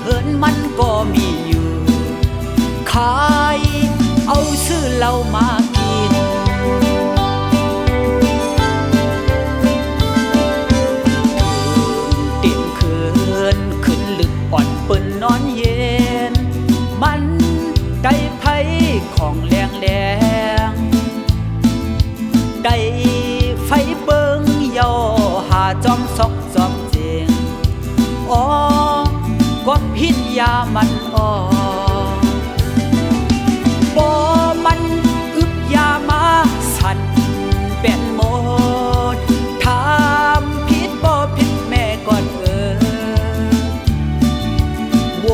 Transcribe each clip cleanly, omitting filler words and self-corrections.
เหินมันก็มีอยู่ขายเอาซื้อเหล้ามากินเต็มคืนขึ้นลึกอ่อนเปิ้นนอนเย็นมันได้ไผของแรงแรงได้ไฟเบิงย่อหาจอมซอกจอมเจงอ๋อก็พิษยามันอ๋อบ่มันอึบยามาสั่นเป็นหมดถามผิดบ่ผิดแม่ก่อนโว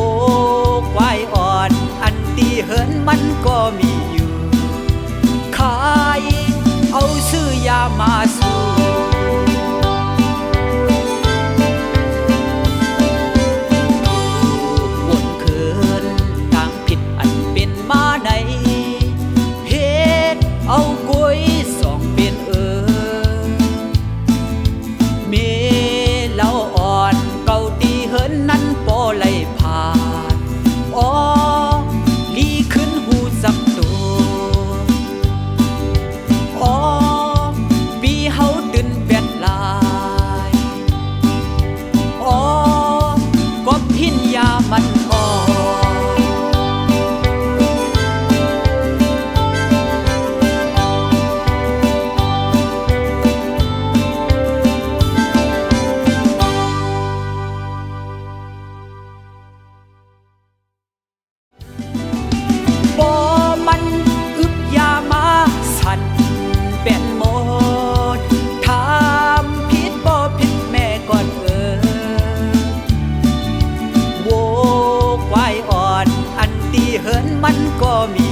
ควายอ่อนอันตีเหินมันก็มีอยู่ขายเอาซื้อยามาสู่วนคืนทางผิดอันเป็นมาในเฮ็ดเอากล้วยสองเป็นเมเหล้าอ่อนเก่าตีเหินนั้นบ่ไหลผ่านอ๋อลีขึ้นหูจักตัวอ๋อปีเฮาตื่นแปดลายอ๋อก็พินยามันอ๋อบ่มันอึบยามาสั่นเป็นหมดถามผิดบ่ผิดแม่ก่อนโวควายอ่อนอันตีเหินมันก็มี